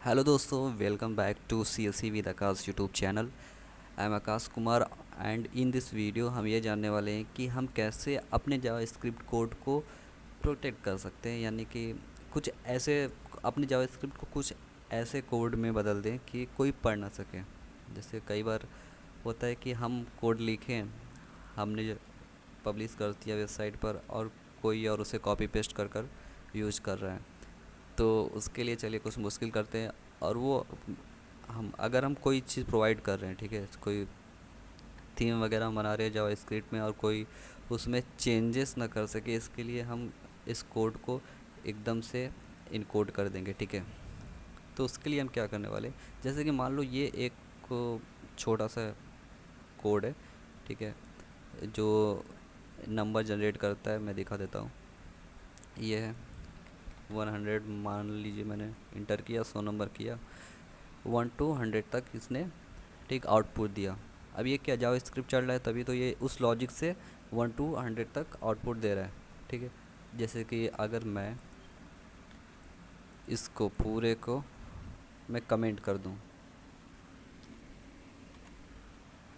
Hello दोस्तों, welcome back to CSE with Akash YouTube channel. I am Akash Kumar and in this video हम ये जानने वाले हैं कि हम कैसे अपने जावास्क्रिप्ट कोड को प्रोटेक्ट कर सकते हैं, यानी कि कुछ ऐसे अपने जावास्क्रिप्ट को कुछ ऐसे कोड में बदल दें कि कोई पढ़ ना सके। जैसे कई बार होता है कि हम कोड लिखें, हमने पब्लिश कर दिया वेबसाइट पर और कोई और उसे कॉपी पेस्ट कर कर यूज कर रहा है। तो उसके लिए चलिए कुछ मुश्किल करते हैं। और वो अगर हम कोई चीज़ प्रोवाइड कर रहे हैं, ठीक है, कोई थीम वगैरह हम बना रहे हैं जावास्क्रिप्ट में और कोई उसमें चेंजेस ना कर सके, इसके लिए हम इस कोड को एकदम से इनकोड कर देंगे, ठीक है। तो उसके लिए हम क्या करने वाले, जैसे कि मान लो ये एक छोटा सा कोड है, ठीक है, जो नंबर जनरेट करता है। मैं दिखा देता हूँ। ये है 100, मान लीजिए मैंने इंटर किया, 100 नंबर किया, 1 to 100 तक इसने ठीक आउटपुट दिया। अब ये क्या जावास्क्रिप्ट चल रहा है, तभी तो ये उस लॉजिक से 1 to 100 तक आउटपुट दे रहा है, ठीक है। जैसे कि अगर मैं इसको पूरे को मैं कमेंट कर दूं,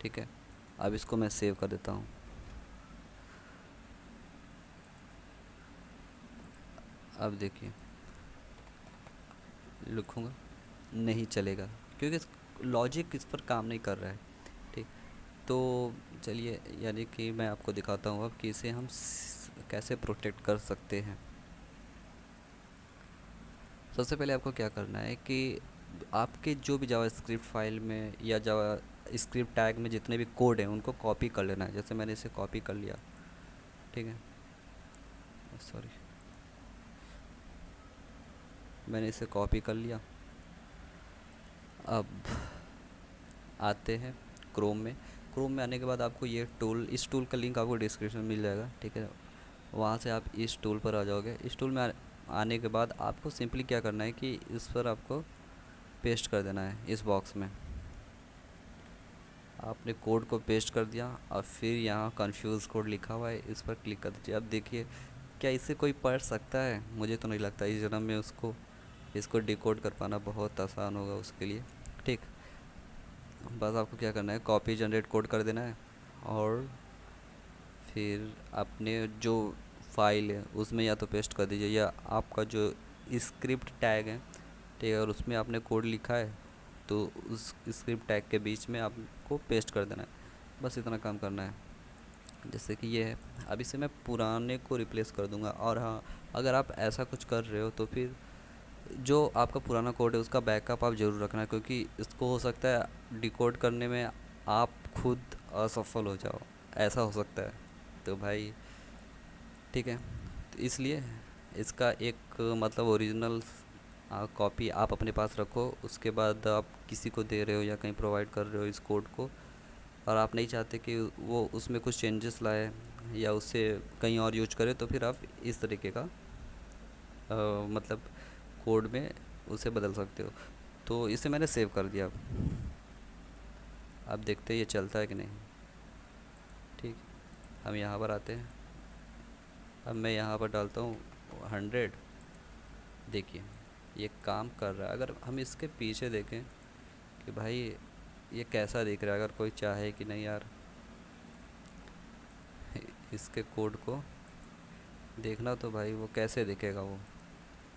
ठीक है। अब इसको मैं सेव कर देता हूँ। अब देखिए लिखूँगा, नहीं चलेगा क्योंकि लॉजिक इस पर काम नहीं कर रहा है, ठीक। तो चलिए, यानी कि मैं आपको दिखाता हूँ अब कि इसे हम कैसे प्रोटेक्ट कर सकते हैं। सबसे पहले आपको क्या करना है कि आपके जो भी जावास्क्रिप्ट फाइल में या जावास्क्रिप्ट टैग में जितने भी कोड हैं उनको कॉपी कर लेना है। जैसे मैंने इसे कॉपी कर लिया, ठीक है, सॉरी, मैंने इसे कॉपी कर लिया। अब आते हैं क्रोम में आने के बाद आपको ये टूल, इस टूल का लिंक आपको डिस्क्रिप्शन में मिल जाएगा, ठीक है। वहाँ से आप इस टूल पर आ जाओगे। इस टूल में आने के बाद आपको सिंपली क्या करना है कि इस पर आपको पेस्ट कर देना है। इस बॉक्स में आपने कोड को पेस्ट कर दिया और फिर यहाँ कन्फ्यूज़ कोड लिखा हुआ है, इस पर क्लिक कर दीजिए। अब देखिए, क्या इसे कोई पढ़ सकता है? मुझे तो नहीं लगता इस जन्म में इसको डिकोड कर पाना बहुत आसान होगा उसके लिए, ठीक। बस आपको क्या करना है, कॉपी जनरेट कोड कर देना है और फिर अपने जो फाइल है उसमें या तो पेस्ट कर दीजिए, या आपका जो स्क्रिप्ट टैग है, ठीक है, और उसमें आपने कोड लिखा है तो उस स्क्रिप्ट टैग के बीच में आपको पेस्ट कर देना है। बस इतना काम करना है। जैसे कि ये है, अब इसे मैं पुराने को रिप्लेस कर दूंगा। और हाँ, अगर आप ऐसा कुछ कर रहे हो तो फिर जो आपका पुराना कोड है उसका बैकअप आप ज़रूर रखना, क्योंकि इसको हो सकता है डिकोड करने में आप खुद असफल हो जाओ, ऐसा हो सकता है। तो भाई ठीक है, तो इसलिए इसका एक मतलब ओरिजिनल कॉपी आप अपने पास रखो। उसके बाद आप किसी को दे रहे हो या कहीं प्रोवाइड कर रहे हो इस कोड को, और आप नहीं चाहते कि वो उसमें कुछ चेंजेस लाए या उससे कहीं और यूज करे, तो फिर आप इस तरीके का मतलब कोड में उसे बदल सकते हो। तो इसे मैंने सेव कर दिया। अब देखते हैं ये चलता है कि नहीं, ठीक। हम यहाँ पर आते हैं। अब मैं यहाँ पर डालता हूँ 100। देखिए ये काम कर रहा है। अगर हम इसके पीछे देखें कि भाई ये कैसा दिख रहा है, अगर कोई चाहे कि नहीं यार इसके कोड को देखना, तो भाई वो कैसे दिखेगा वो।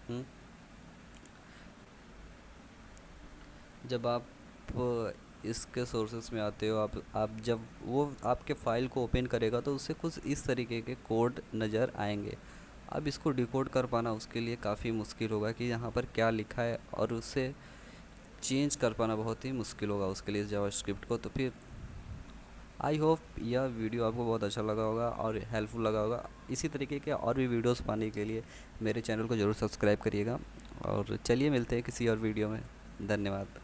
हुँ? जब आप इसके सोर्सेस में आते हो, आप जब वो आपके फ़ाइल को ओपन करेगा तो उससे कुछ इस तरीके के कोड नज़र आएंगे। अब इसको डिकोड कर पाना उसके लिए काफ़ी मुश्किल होगा कि यहाँ पर क्या लिखा है, और उसे चेंज कर पाना बहुत ही मुश्किल होगा उसके लिए जावास्क्रिप्ट को। तो फिर आई होप यह वीडियो आपको बहुत अच्छा लगा होगा और हेल्पफुल लगा होगा। इसी तरीके के और भी वीडियोस पाने के लिए मेरे चैनल को ज़रूर सब्सक्राइब करिएगा। और चलिए मिलते हैं किसी और वीडियो में। धन्यवाद।